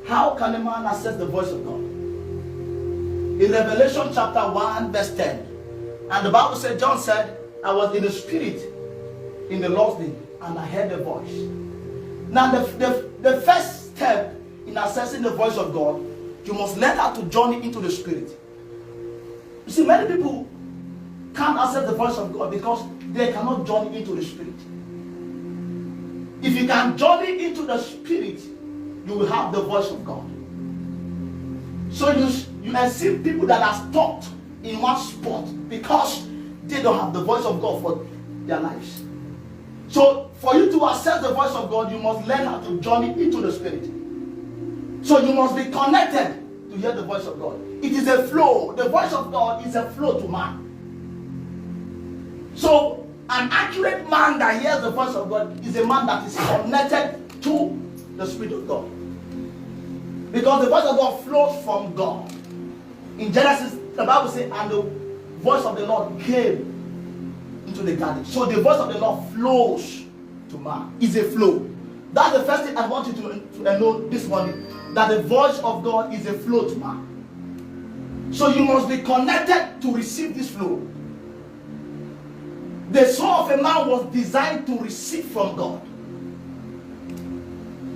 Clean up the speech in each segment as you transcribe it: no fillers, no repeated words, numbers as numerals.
How can a man access the voice of God? In Revelation chapter 1 verse 10, and the Bible said, John said, I was in the spirit in the Lord's day, and I heard a voice. Now the first step in accessing the voice of God, you must learn how to journey into the spirit. You see, many people can't access the voice of God because they cannot journey into the spirit. If you can journey into the spirit, you will have the voice of God. So you can see people that are stuck in one spot because they don't have the voice of God for their lives. So for you to access the voice of God, you must learn how to journey into the spirit. So you must be connected to hear the voice of God. It is a flow. The voice of God is a flow to man. So an accurate man that hears the voice of God is a man that is connected to the Spirit of God. Because the voice of God flows from God. In Genesis, the Bible says, and the voice of the Lord came into the garden. So the voice of the Lord flows to man. It's a flow. That's the first thing I want you to know this morning. That the voice of God is a flow to man. So you must be connected to receive this flow. The soul of a man was designed to receive from God.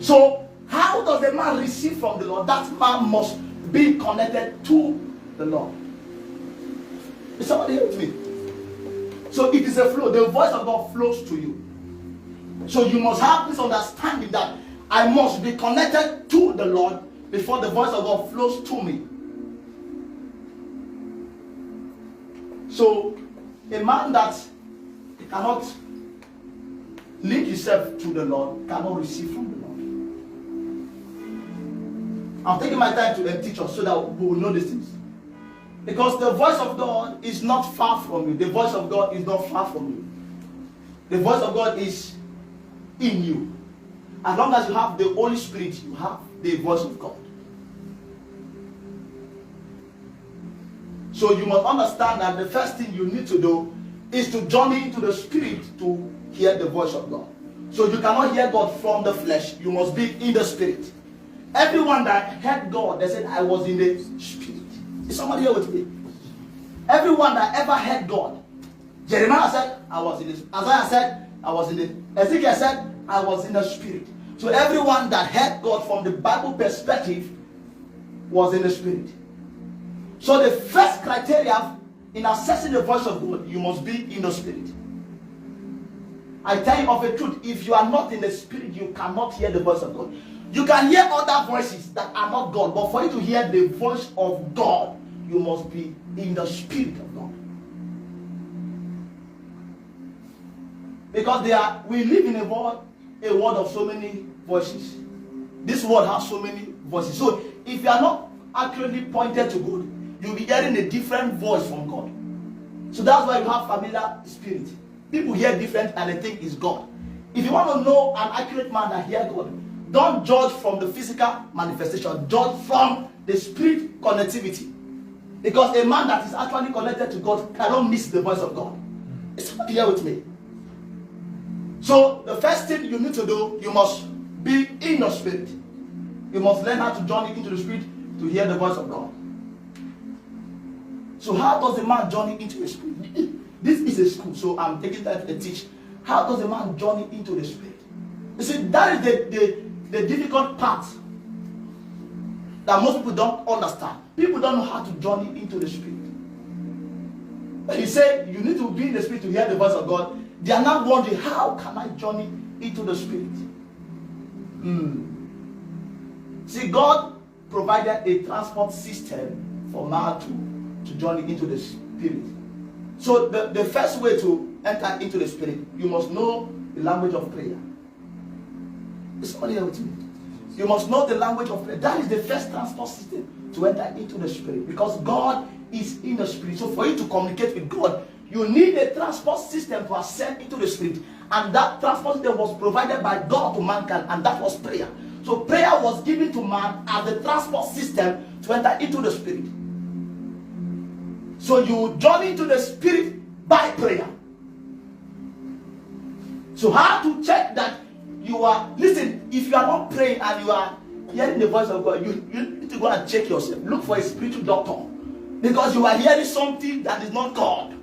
So how does a man receive from the Lord? That man must be connected to the Lord. Is somebody here with me? So it is a flow. The voice of God flows to you. So you must have this understanding that I must be connected to the Lord before the voice of God flows to me. So a man that cannot link himself to the Lord cannot receive from the Lord. I'm taking my time to teach us so that we will know these things. Because the voice of God is not far from you. The voice of God is not far from you. The voice of God is in you. As long as you have the Holy Spirit, you have the voice of God. So you must understand that the first thing you need to do is to journey into the spirit to hear the voice of God. So you cannot hear God from the flesh. You must be in the spirit. Everyone that heard God, they said, I was in the spirit. Is somebody here with me? Everyone that ever heard God, Jeremiah said, I was in the spirit. Isaiah said, I was in the Ezekiel said, I was in the spirit. So everyone that heard God from the Bible perspective was in the spirit. So the first criteria in accessing the voice of God, you must be in the spirit. I tell you of the truth, if you are not in the spirit, you cannot hear the voice of God. You can hear other voices that are not God, but for you to hear the voice of God, you must be in the spirit of God. Because we live in a world of so many voices. This world has so many voices. So if you are not accurately pointed to God, you'll be hearing a different voice from God. So that's why you have familiar spirit. People hear different and they think it's God. If you want to know an accurate man that hears God, don't judge from the physical manifestation. Judge from the spirit connectivity. Because a man that is actually connected to God cannot miss the voice of God. Is somebody here with me? So the first thing you need to do, you must be in the spirit. You must learn how to journey into the spirit to hear the voice of God. So how does a man journey into the spirit? This is a school, so I'm taking time to teach. How does a man journey into the spirit? You see, that is the difficult part that most people don't understand. People don't know how to journey into the spirit. When you say you need to be in the spirit to hear the voice of God, they are now wondering, how can I journey into the spirit? See, God provided a transport system for man to journey into the spirit. So the first way to enter into the spirit, you must know the language of prayer. Is somebody here with me? You must know the language of prayer. That is the first transport system to enter into the spirit. Because God is in the spirit. So for you to communicate with God, you need a transport system to ascend into the spirit. And that transport system was provided by God to mankind, and that was prayer. So prayer was given to man as the transport system to enter into the spirit. So you journey into the spirit by prayer. So how to check that you are, listen, if you are not praying and you are Hearing the voice of God, you need to go and check yourself. Look for a spiritual doctor. Because you are hearing something that is not God.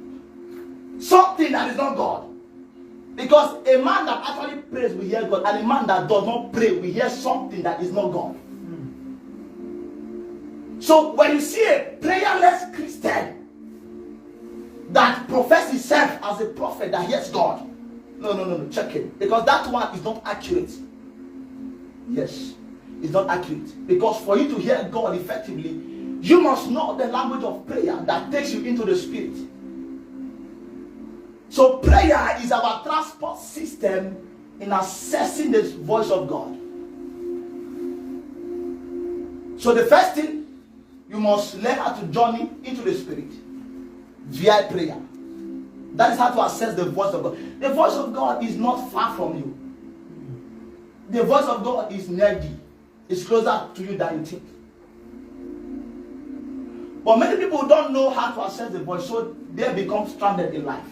Something that is not God. Because a man that actually prays will hear God, and a man that does not pray will hear something that is not God. So when you see a prayerless Christian that professes himself as a prophet that hears God, no, check it. Because that one is not accurate. Yes, it's not accurate. Because for you to hear God effectively, you must know the language of prayer that takes you into the spirit. So prayer is our transport system in accessing the voice of God. So the first thing, you must learn how to journey into the spirit via prayer. That is how to access the voice of God. The voice of God is not far from you. The voice of God is near you. It's closer to you than you think. But many people don't know how to access the voice, so they become stranded in life.